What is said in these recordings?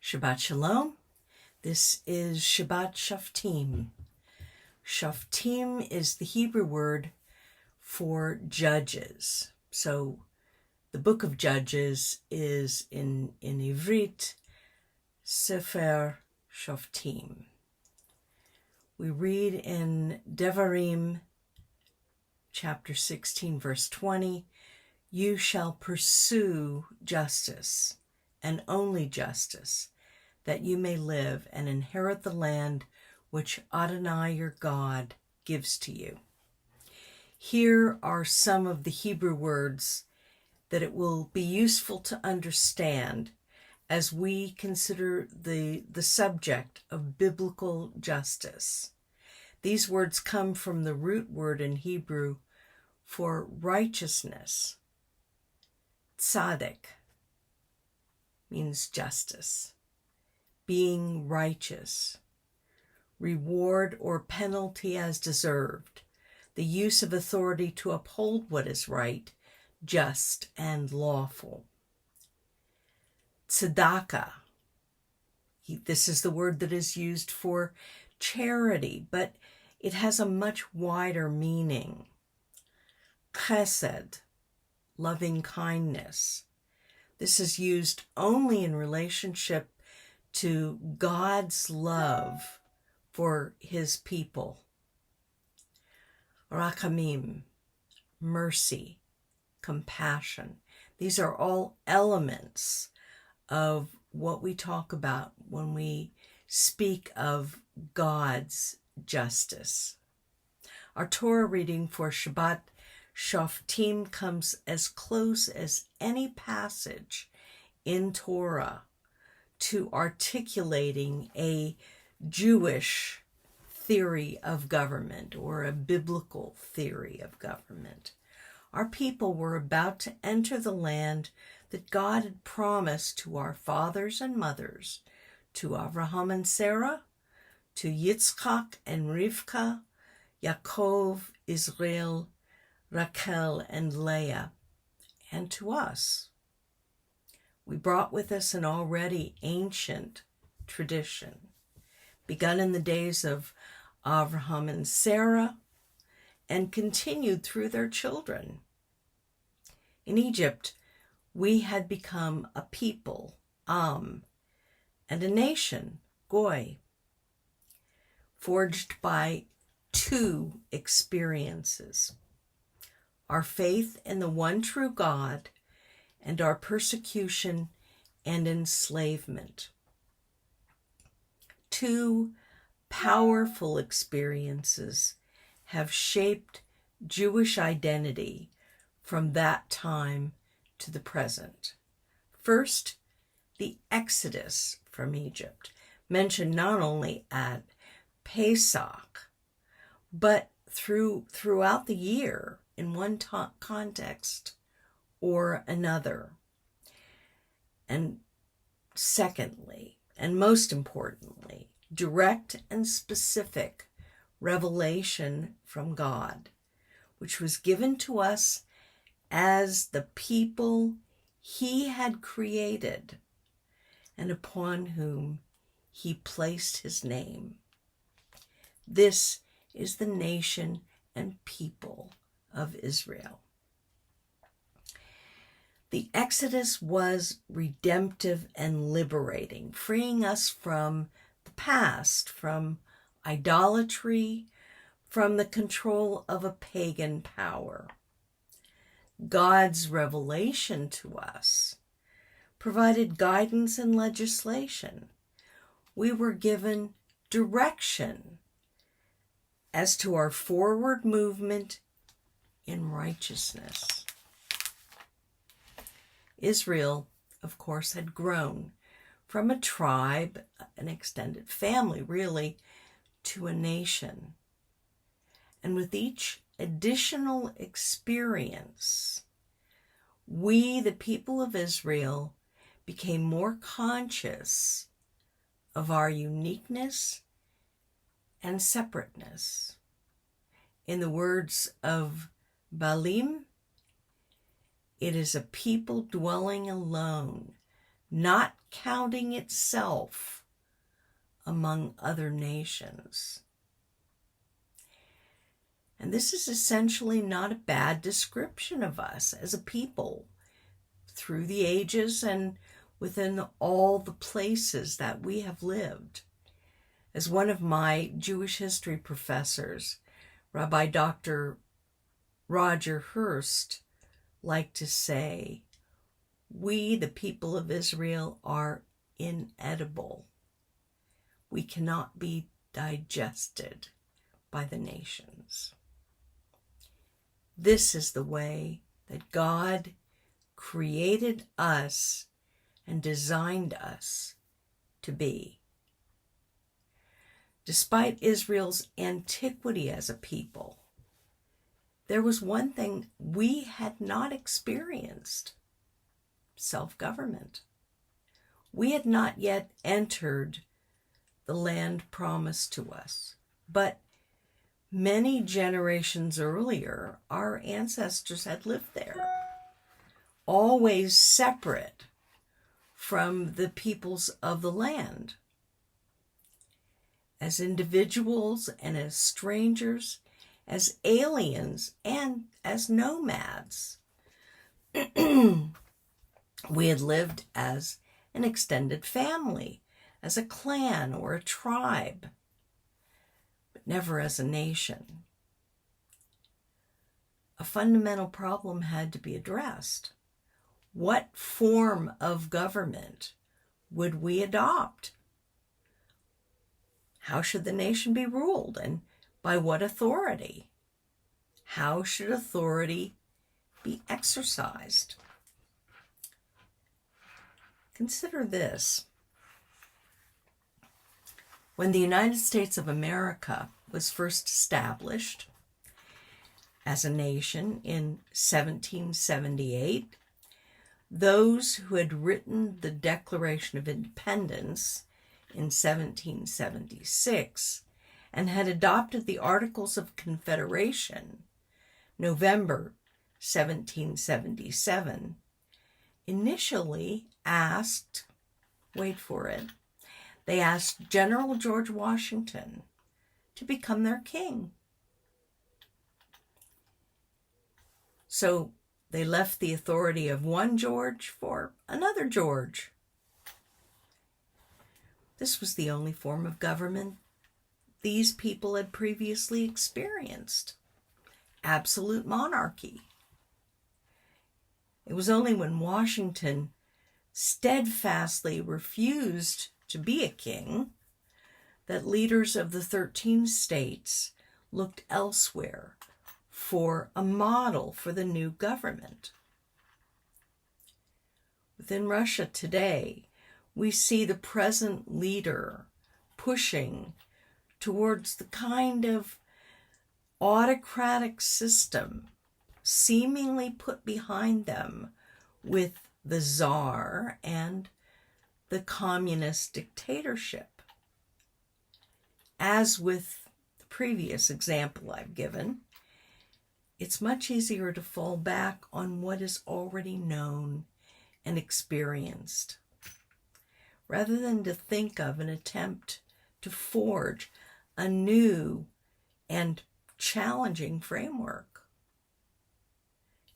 Shabbat Shalom. This is Shabbat Shoftim. Shoftim is the Hebrew word for judges. So the book of Judges is in Ivrit, Sefer Shoftim. We read in Devarim, chapter 16, verse 20, "You shall pursue justice, and only justice, that you may live and inherit the land which Adonai your God gives to you." Here are some of the Hebrew words that it will be useful to understand as we consider the subject of biblical justice. These words come from the root word in Hebrew for righteousness. Tzaddik means justice, being righteous, reward or penalty as deserved, the use of authority to uphold what is right, just, and lawful. Tzedakah, this is the word that is used for charity, but it has a much wider meaning. Chesed, loving kindness. This is used only in relationship to God's love for his people. Rachamim, mercy, compassion. These are all elements of what we talk about when we speak of God's justice. Our Torah reading for Shabbat Shoftim comes as close as any passage in Torah to articulating a Jewish theory of government or a biblical theory of government. Our people were about to enter the land that God had promised to our fathers and mothers, to Abraham and Sarah, to Yitzchak and Rivka, Yaakov, Israel, Rachel, and Leah, and to us. We brought with us an already ancient tradition, begun in the days of Abraham and Sarah, and continued through their children. In Egypt, we had become a people, Am, and a nation, Goy, forged by two experiences: our faith in the one true God and our persecution and enslavement. Two powerful experiences have shaped Jewish identity from that time to the present. First, the Exodus from Egypt, mentioned not only at Pesach, but throughout the year in one context or another. And secondly, and most importantly, direct and specific revelation from God, which was given to us as the people he had created and upon whom he placed his name. This is the nation and people of Israel. The Exodus was redemptive and liberating, freeing us from the past, from idolatry, from the control of a pagan power. God's revelation to us provided guidance and legislation. We were given direction as to our forward movement in righteousness. Israel, of course, had grown from a tribe, an extended family, really, to a nation. And with each additional experience, we, the people of Israel, became more conscious of our uniqueness and separateness. In the words of Balim, it is a people dwelling alone, not counting itself among other nations. And this is essentially not a bad description of us as a people through the ages and within all the places that we have lived. As one of my Jewish history professors, Rabbi Dr. Roger Hurst, liked to say, we, the people of Israel, are inedible. We cannot be digested by the nations. This is the way that God created us and designed us to be. Despite Israel's antiquity as a people, there was one thing we had not experienced: self-government. We had not yet entered the land promised to us, but many generations earlier, our ancestors had lived there, always separate from the peoples of the land. As individuals and as strangers, as aliens and as nomads, we had lived as an extended family, as a clan or a tribe, but never as a nation. A fundamental problem had to be addressed. What form of government would we adopt? How should the nation be ruled, and by what authority? How should authority be exercised? Consider this. When the United States of America was first established as a nation in 1778, those who had written the Declaration of Independence in 1776 and had adopted the Articles of Confederation, November 1777, initially asked, wait for it, they asked General George Washington to become their king. So they left the authority of one George for another George. This was the only form of government these people had previously experienced: absolute monarchy. It was only when Washington steadfastly refused to be a king that leaders of the 13 states looked elsewhere for a model for the new government. Within Russia today, we see the present leader pushing towards the kind of autocratic system seemingly put behind them with the Tsar and the communist dictatorship. As with the previous example I've given, it's much easier to fall back on what is already known and experienced, rather than to think of an attempt to forge a new and challenging framework.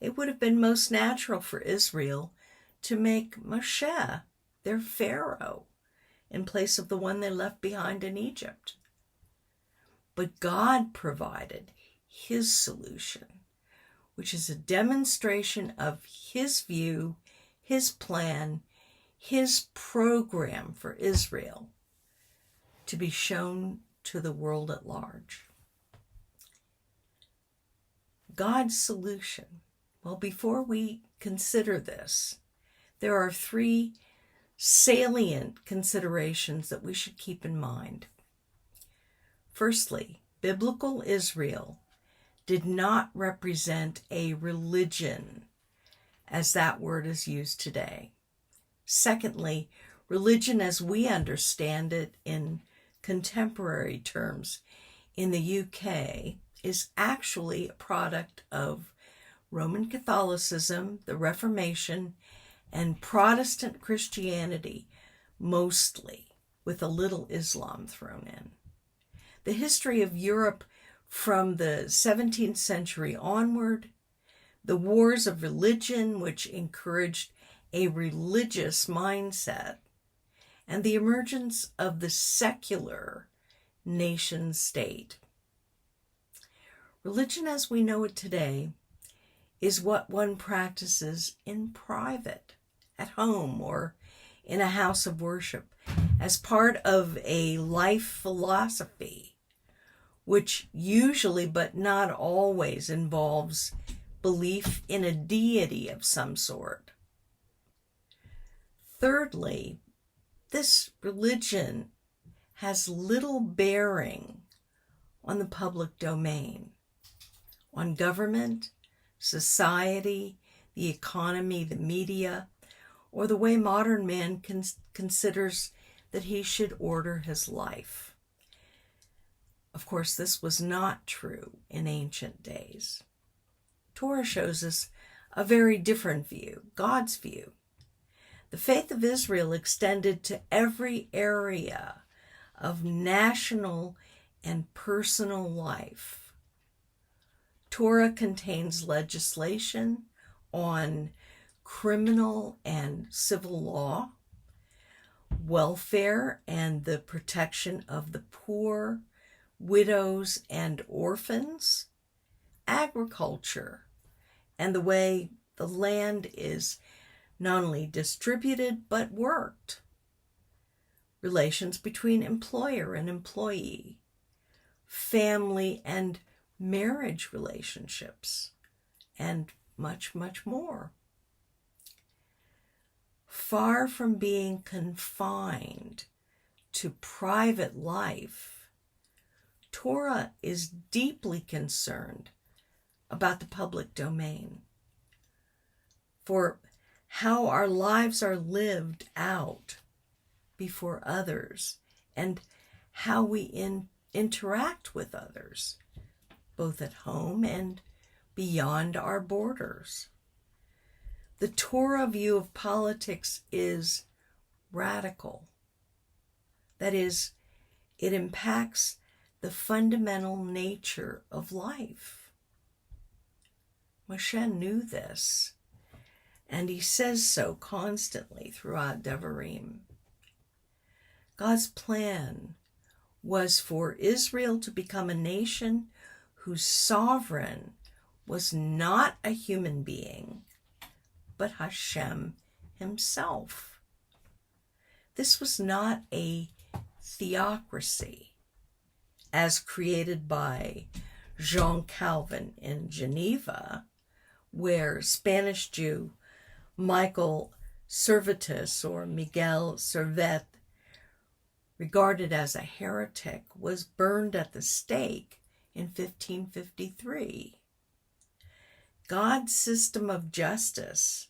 It would have been most natural for Israel to make Moshe their Pharaoh in place of the one they left behind in Egypt. But God provided his solution, which is a demonstration of his view, his plan, his program for Israel to be shown to the world at large. God's solution. Well, before we consider this, there are 3 salient considerations that we should keep in mind. Firstly, biblical Israel did not represent a religion as that word is used today. Secondly, religion as we understand it in contemporary terms in the UK is actually a product of Roman Catholicism, the Reformation, and Protestant Christianity mostly, with a little Islam thrown in. The history of Europe from the 17th century onward, the wars of religion which encouraged a religious mindset, and the emergence of the secular nation state. Religion as we know it today is what one practices in private, at home, or in a house of worship, as part of a life philosophy, which usually but not always involves belief in a deity of some sort. Thirdly, this religion has little bearing on the public domain, on government, society, the economy, the media, or the way modern man considers that he should order his life. Of course, this was not true in ancient days. Torah shows us a very different view, God's view. The faith of Israel extended to every area of national and personal life. Torah contains legislation on criminal and civil law, welfare and the protection of the poor, widows and orphans, agriculture, and the way the land is not only distributed but worked, relations between employer and employee, family and marriage relationships, and much, much more. Far from being confined to private life, Torah is deeply concerned about the public domain, for how our lives are lived out before others and how we interact with others, both at home and beyond our borders. The Torah view of politics is radical. That is, it impacts the fundamental nature of life. Moshe knew this, and he says so constantly throughout Devarim. God's plan was for Israel to become a nation whose sovereign was not a human being, but Hashem himself. This was not a theocracy as created by Jean Calvin in Geneva, where Spanish Jew Michael Servetus or Miguel Servet, regarded as a heretic, was burned at the stake in 1553. God's system of justice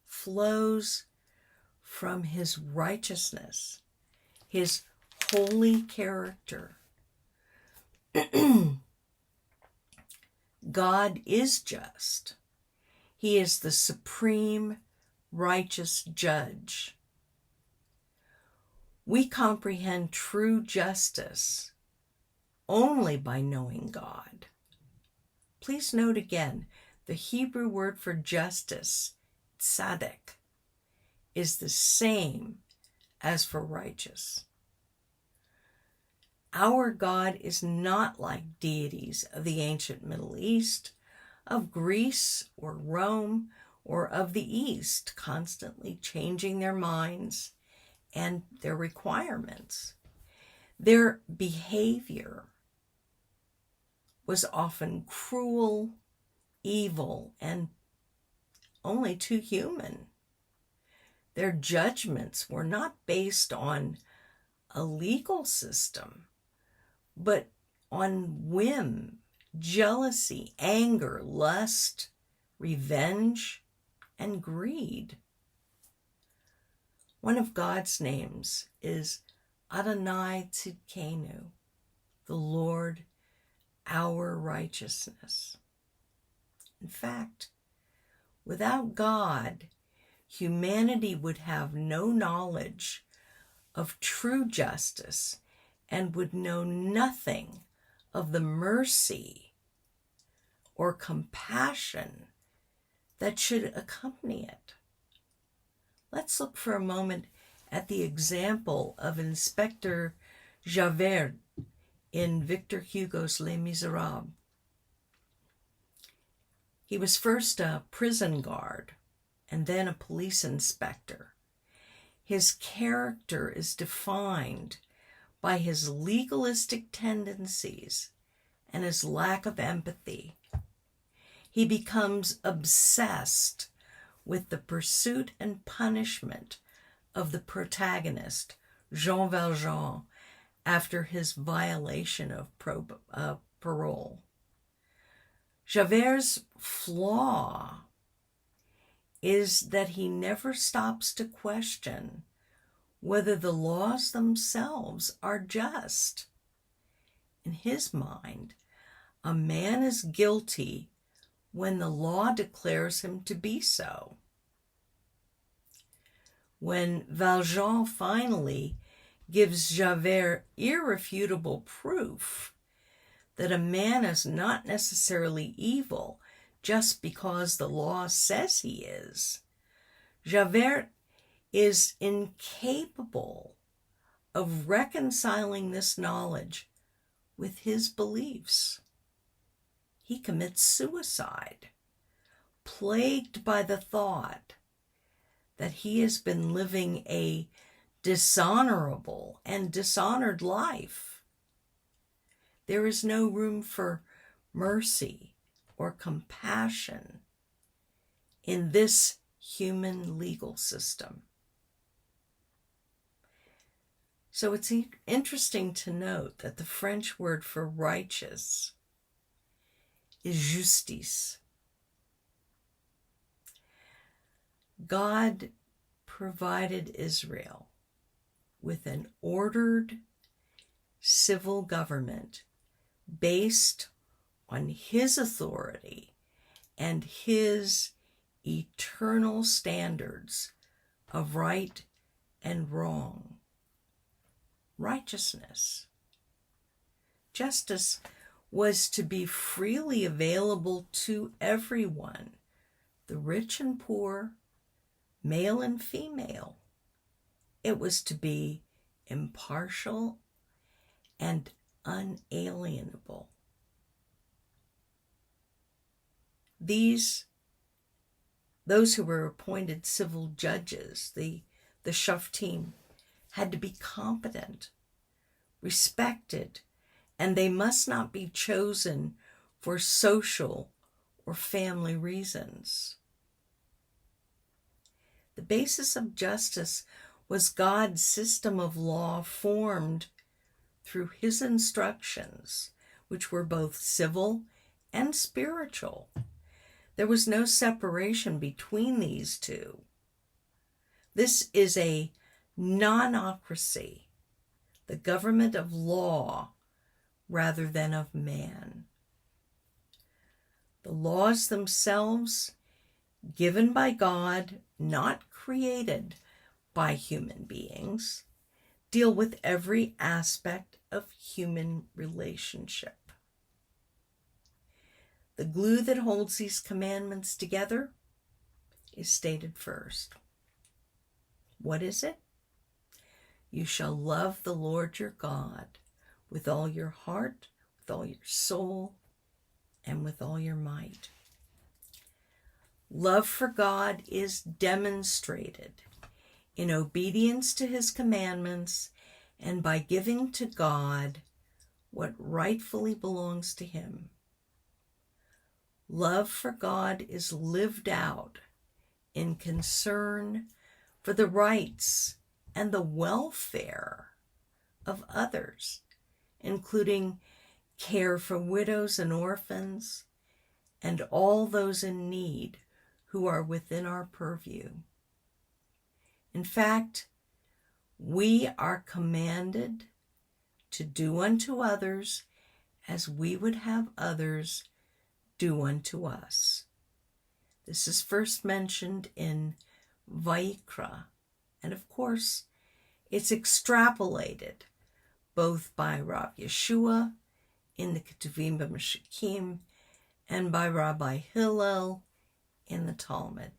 flows from his righteousness, his holy character. God is just. He is the supreme righteous judge. We comprehend true justice only by knowing God. Please note again, the Hebrew word for justice, tzaddik, is the same as for righteous. Our God is not like deities of the ancient Middle East, of Greece or Rome, or of the East, constantly changing their minds and their requirements. Their behavior was often cruel, evil, and only too human. Their judgments were not based on a legal system, but on whim, jealousy, anger, lust, revenge, and greed. One of God's names is Adonai Tzidkenu, the Lord, our righteousness. In fact, without God, humanity would have no knowledge of true justice and would know nothing of the mercy or compassion that should accompany it. Let's look for a moment at the example of Inspector Javert in Victor Hugo's Les Miserables. He was first a prison guard and then a police inspector. His character is defined by his legalistic tendencies and his lack of empathy. He becomes obsessed with the pursuit and punishment of the protagonist, Jean Valjean, after his violation of parole. Javert's flaw is that he never stops to question whether the laws themselves are just. In his mind, a man is guilty when the law declares him to be so. When Valjean finally gives Javert irrefutable proof that a man is not necessarily evil just because the law says he is, Javert is incapable of reconciling this knowledge with his beliefs. He commits suicide, plagued by the thought that he has been living a dishonorable and dishonored life. There is no room for mercy or compassion in this human legal system. So it's interesting to note that the French word for righteous is justice. God provided Israel with an ordered civil government based on his authority and his eternal standards of right and wrong. Righteousness. Justice was to be freely available to everyone, the rich and poor, male and female. It was to be impartial and unalienable. Those who were appointed civil judges, the Shoftim, had to be competent, respected, and they must not be chosen for social or family reasons. The basis of justice was God's system of law formed through his instructions, which were both civil and spiritual. There was no separation between these two. This is a nonocracy, the government of law rather than of man. The laws themselves, given by God, not created by human beings, deal with every aspect of human relationship. The glue that holds these commandments together is stated first. What is it? You shall love the Lord your God with all your heart, with all your soul, and with all your might. Love for God is demonstrated in obedience to his commandments and by giving to God what rightfully belongs to him. Love for God is lived out in concern for the rights and the welfare of others, including care for widows and orphans and all those in need who are within our purview. In fact, we are commanded to do unto others as we would have others do unto us. This is first mentioned in Vayikra. And of course, it's extrapolated both by Rav Yeshua in the Ketuvim B'Meshikim and by Rabbi Hillel in the Talmud.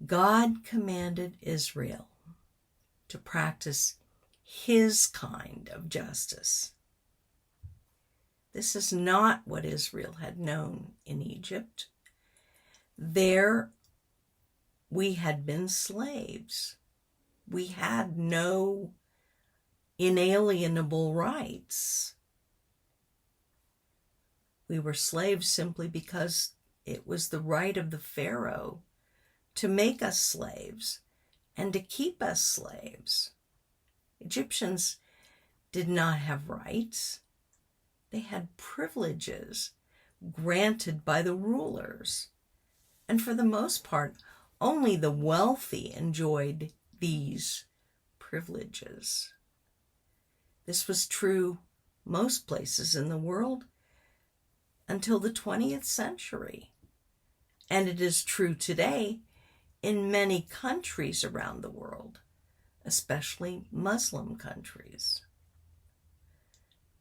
God commanded Israel to practice his kind of justice. This is not what Israel had known in Egypt. There, we had been slaves. We had no inalienable rights. We were slaves simply because it was the right of the Pharaoh to make us slaves and to keep us slaves. Egyptians did not have rights. They had privileges granted by the rulers. And for the most part, only the wealthy enjoyed these privileges. This was true most places in the world until the 20th century. And it is true today in many countries around the world, especially Muslim countries.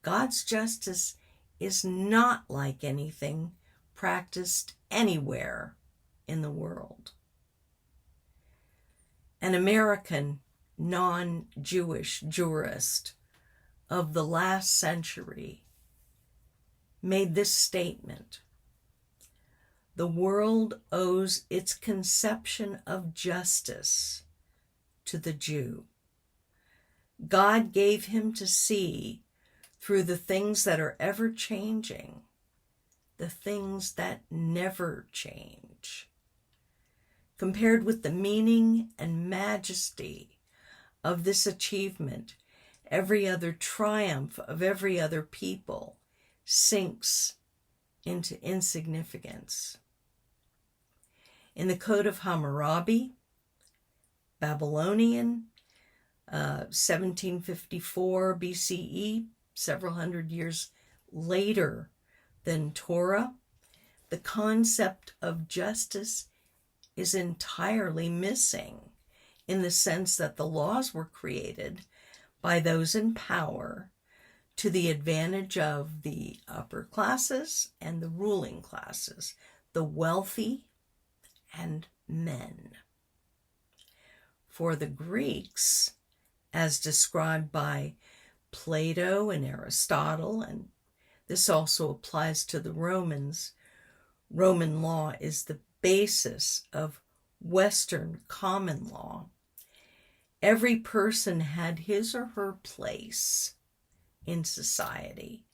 God's justice is not like anything practiced anywhere in the world. An American non-Jewish jurist of the last century made this statement: "The world owes its conception of justice to the Jew. God gave him to see through the things that are ever changing, the things that never change." Compared with the meaning and majesty of this achievement, every other triumph of every other people sinks into insignificance. In the Code of Hammurabi, Babylonian, 1754 BCE, several hundred years later than Torah, the concept of justice is entirely missing, in the sense that the laws were created by those in power to the advantage of the upper classes and the ruling classes, the wealthy and men. For the Greeks, as described by Plato and Aristotle, and this also applies to the Romans, Roman law is the basis of Western common law. Every person had his or her place in society,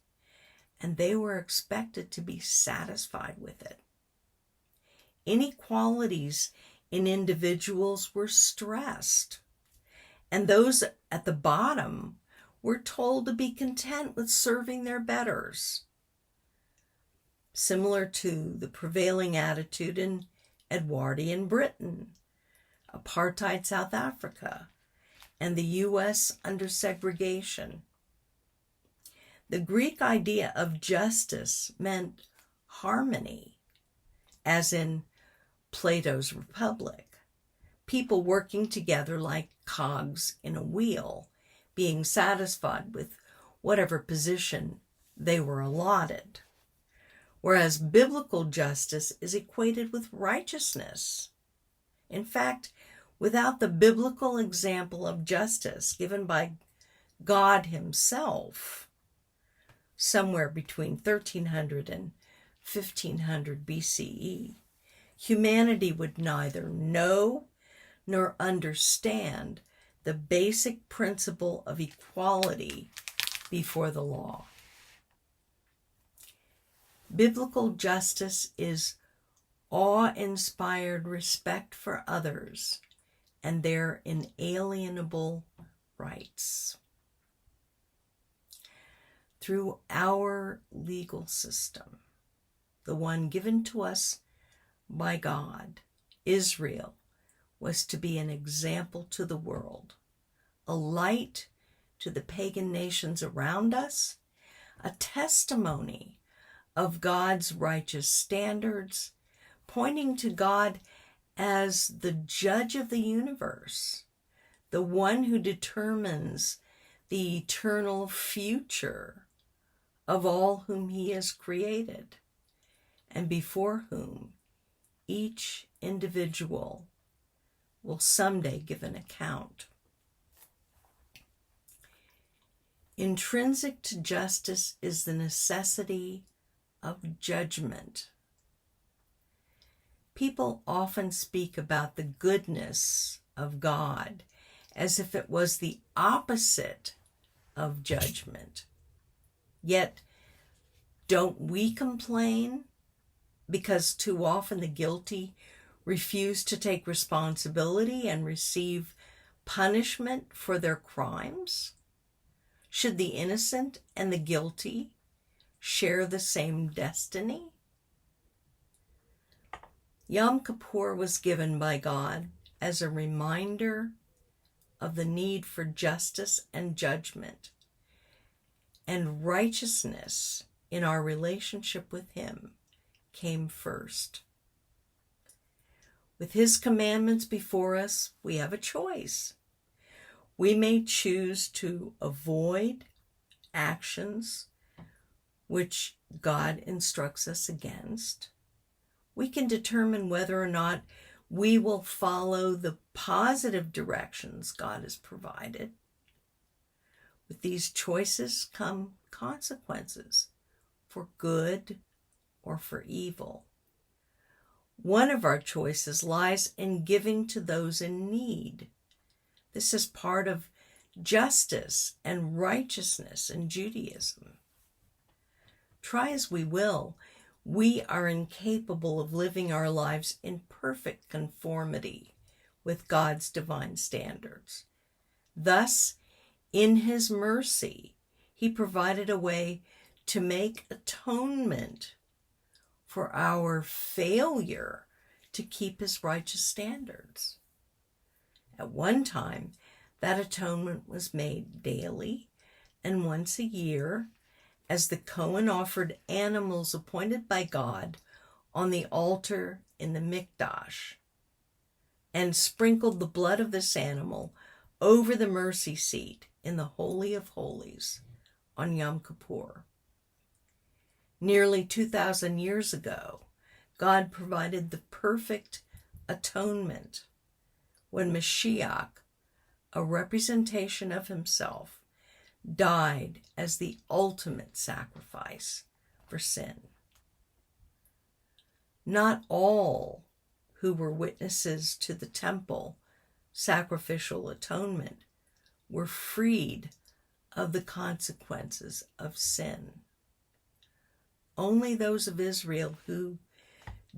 and they were expected to be satisfied with it. Inequalities in individuals were stressed, and those at the bottom were told to be content with serving their betters. Similar to the prevailing attitude in Edwardian Britain, apartheid South Africa, and the U.S. under segregation. The Greek idea of justice meant harmony, as in Plato's Republic, people working together like cogs in a wheel, being satisfied with whatever position they were allotted. Whereas biblical justice is equated with righteousness. In fact, without the biblical example of justice given by God himself, somewhere between 1300 and 1500 BCE, humanity would neither know nor understand the basic principle of equality before the law. Biblical justice is awe-inspired respect for others and their inalienable rights. Through our legal system, the one given to us by God, Israel was to be an example to the world, a light to the pagan nations around us, a testimony of God's righteous standards, pointing to God as the judge of the universe, the one who determines the eternal future of all whom he has created, and before whom each individual will someday give an account. Intrinsic to justice is the necessity of judgment. People often speak about the goodness of God as if it was the opposite of judgment. Yet, don't we complain because too often the guilty refuse to take responsibility and receive punishment for their crimes? Should the innocent and the guilty share the same destiny? Yom Kippur was given by God as a reminder of the need for justice and judgment and righteousness in our relationship with Him came first. With His commandments before us, we have a choice. We may choose to avoid actions which God instructs us against. We can determine whether or not we will follow the positive directions God has provided. With these choices come consequences for good or for evil. One of our choices lies in giving to those in need. This is part of justice and righteousness in Judaism. Try as we will, we are incapable of living our lives in perfect conformity with God's divine standards. Thus, in His mercy, He provided a way to make atonement for our failure to keep His righteous standards. At one time, that atonement was made daily and once a year, as the Kohen offered animals appointed by God on the altar in the Mikdash and sprinkled the blood of this animal over the mercy seat in the Holy of Holies on Yom Kippur. Nearly 2,000 years ago, God provided the perfect atonement when Mashiach, a representation of Himself, died as the ultimate sacrifice for sin. Not all who were witnesses to the temple sacrificial atonement were freed of the consequences of sin. Only those of Israel who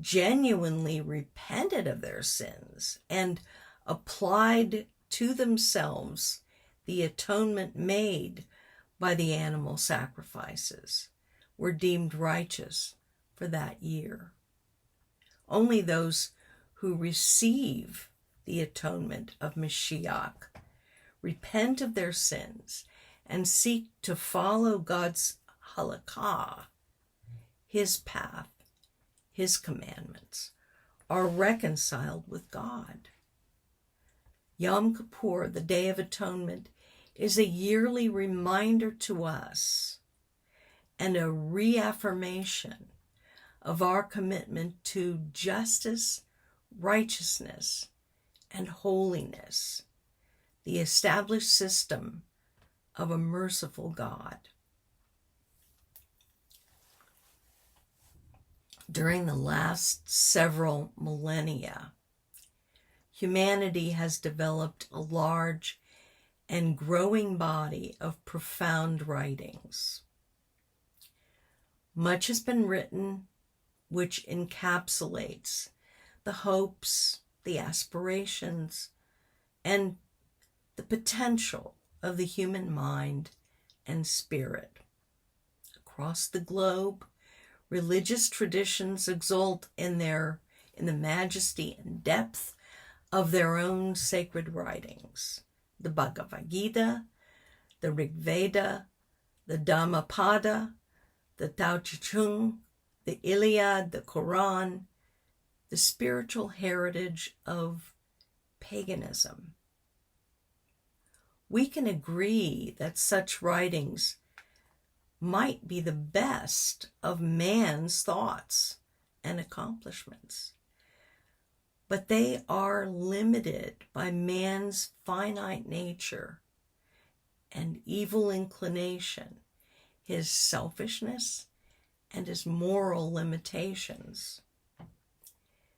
genuinely repented of their sins and applied to themselves the atonement made by the animal sacrifices were deemed righteous for that year. Only those who receive the atonement of Mashiach repent of their sins and seek to follow God's halakha, His path, His commandments, are reconciled with God. Yom Kippur, the Day of Atonement, is a yearly reminder to us and a reaffirmation of our commitment to justice, righteousness, and holiness, the established system of a merciful God. During the last several millennia, humanity has developed a large and growing body of profound writings. Much has been written which encapsulates the hopes, the aspirations, and the potential of the human mind and spirit. Across the globe, religious traditions exult in the majesty and depth of their own sacred writings. The Bhagavad Gita, the Rig Veda, the Dhammapada, the Tao Te Ching, the Iliad, the Quran, the spiritual heritage of paganism. We can agree that such writings might be the best of man's thoughts and accomplishments, but they are limited by man's finite nature and evil inclination, his selfishness, and his moral limitations.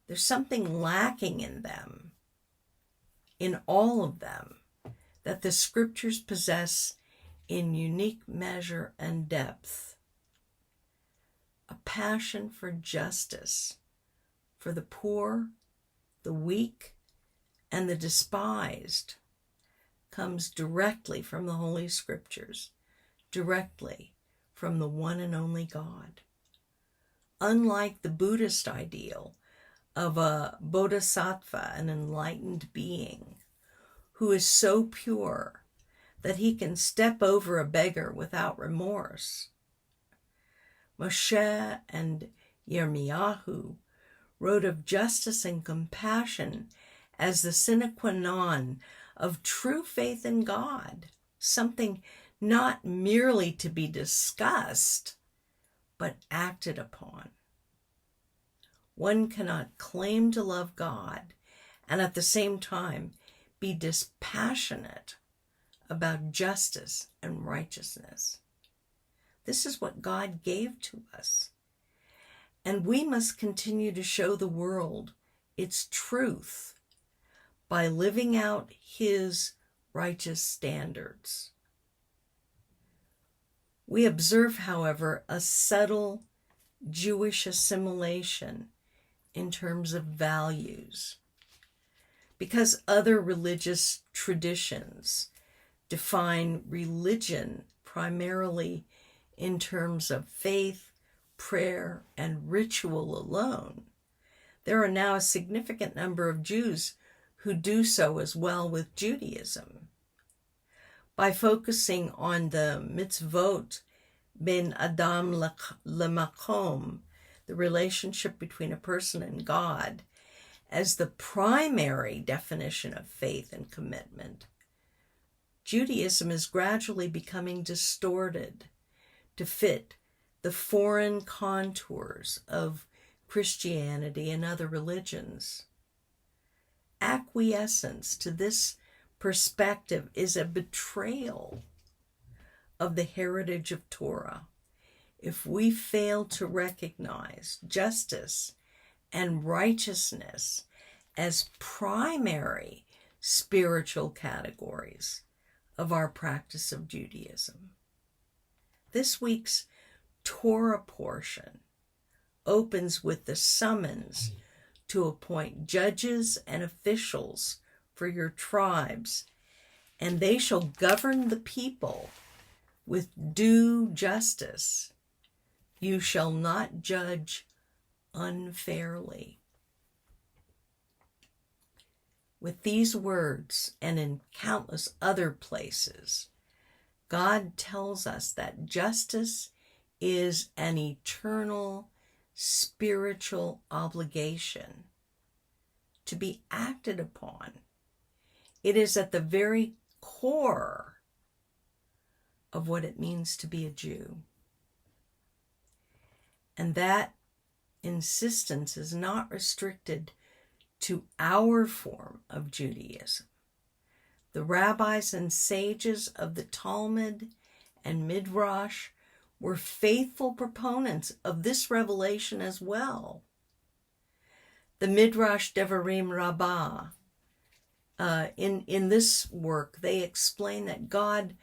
There's something lacking in them, in all of them, that the scriptures possess in unique measure and depth. A passion for justice, for the poor, the weak, and the despised comes directly from the Holy Scriptures, directly from the one and only God. Unlike the Buddhist ideal of a bodhisattva, an enlightened being, who is so pure that he can step over a beggar without remorse, Moshe and Yirmiyahu wrote of justice and compassion as the sine qua non of true faith in God, something not merely to be discussed, but acted upon. One cannot claim to love God and at the same time be dispassionate about justice and righteousness. This is what God gave to us. And we must continue to show the world its truth by living out his righteous standards. We observe, however, a subtle Jewish assimilation in terms of values. Because other religious traditions define religion primarily in terms of faith, prayer, and ritual alone, there are now a significant number of Jews who do so as well with Judaism. By focusing on the mitzvot ben adam lemakom, the relationship between a person and God, as the primary definition of faith and commitment, Judaism is gradually becoming distorted to fit the foreign contours of Christianity and other religions. Acquiescence to this perspective is a betrayal of the heritage of Torah if we fail to recognize justice and righteousness as primary spiritual categories of our practice of Judaism. This week's Torah portion opens with the summons to appoint judges and officials for your tribes, and they shall govern the people with due justice. You shall not judge unfairly. With these words, and in countless other places, God tells us that justice is an eternal spiritual obligation to be acted upon. It is at the very core of what it means to be a Jew. And that insistence is not restricted to our form of Judaism. The rabbis and sages of the Talmud and Midrash were faithful proponents of this revelation as well. The Midrash Devarim Rabbah, in this work, they explain that God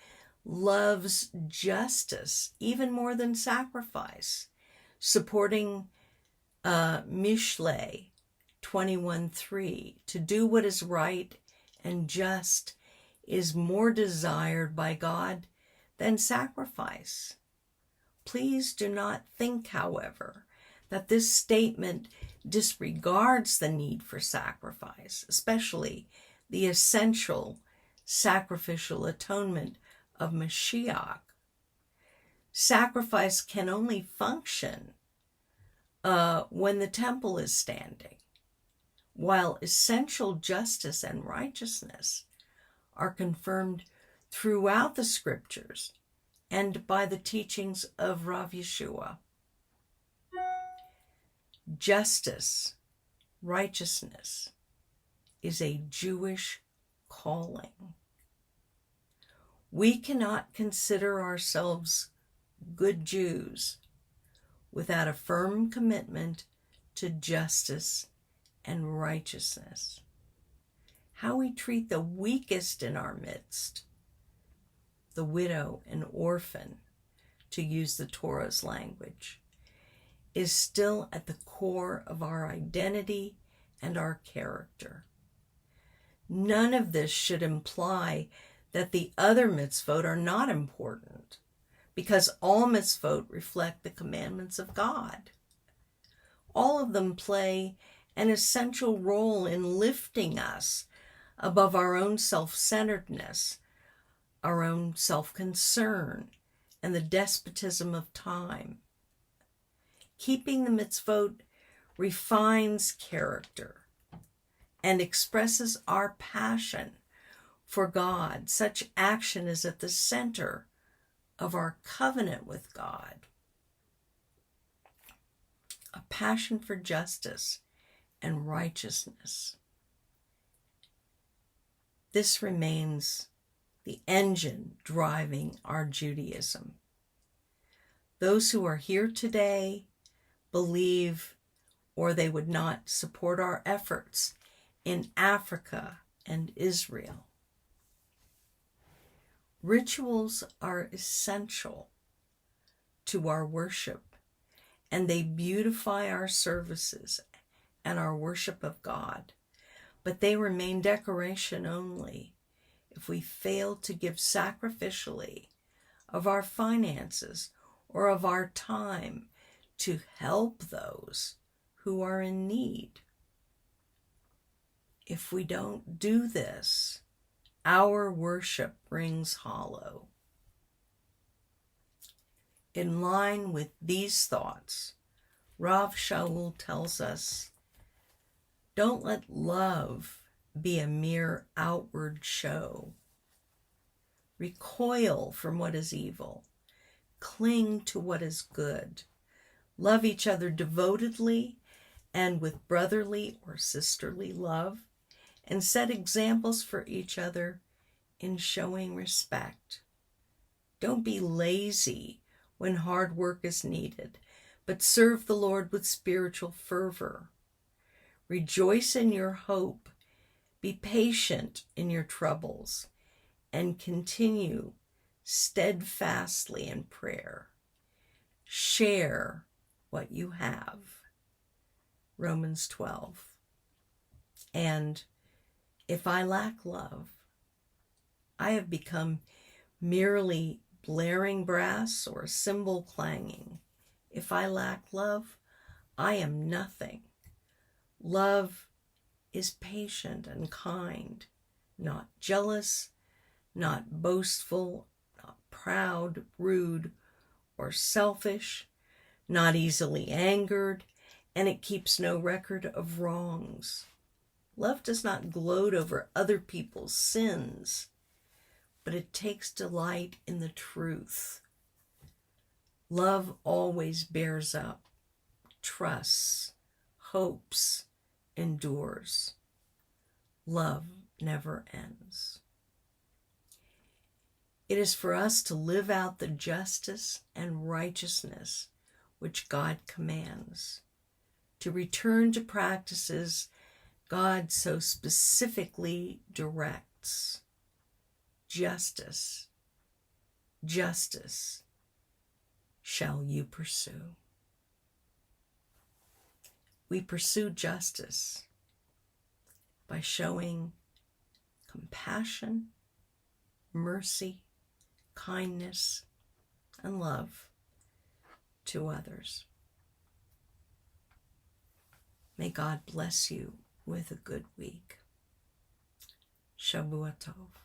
loves justice even more than sacrifice, supporting Mishlei 21:3. To do what is right and just is more desired by God than sacrifice. Please do not think, however, that this statement disregards the need for sacrifice, especially the essential sacrificial atonement of Mashiach. Sacrifice can only function when the temple is standing. while essential justice and righteousness are confirmed throughout the scriptures and by the teachings of Rav Yeshua. Justice, righteousness, is a Jewish calling. We cannot consider ourselves good Jews without a firm commitment to justice and righteousness. How we treat the weakest in our midst, the widow and orphan, to use the Torah's language, is still at the core of our identity and our character. None of this should imply that the other mitzvot are not important, because all mitzvot reflect the commandments of God. All of them play an essential role in lifting us above our own self-centeredness, our own self-concern, and the despotism of time. Keeping the mitzvot refines character and expresses our passion for God. Such action is at the center of our covenant with God. A passion for justice and righteousness. This remains the engine driving our Judaism. Those who are here today believe, or they would not support our efforts in Africa and Israel. Rituals are essential to our worship, and they beautify our services and our worship of God, but they remain decoration only if we fail to give sacrificially of our finances or of our time to help those who are in need. If we don't do this, our worship rings hollow. In line with these thoughts, Rav Shaul tells us, don't let love be a mere outward show. Recoil from what is evil. Cling to what is good. Love each other devotedly and with brotherly or sisterly love, and set examples for each other in showing respect. Don't be lazy when hard work is needed, but serve the Lord with spiritual fervor. Rejoice in your hope, be patient in your troubles, and continue steadfastly in prayer. Share what you have. Romans 12. And if I lack love, I have become merely blaring brass or cymbal clanging. If I lack love, I am nothing. Love is patient and kind, not jealous, not boastful, not proud, rude, or selfish, not easily angered, and it keeps no record of wrongs. Love does not gloat over other people's sins, but it takes delight in the truth. Love always bears up, trusts, hopes, endures. Love never ends. It is for us to live out the justice and righteousness which God commands, to return to practices God so specifically directs. Justice, justice shall you pursue. We pursue justice by showing compassion, mercy, kindness, and love to others. May God bless you with a good week. Shabbat Tov.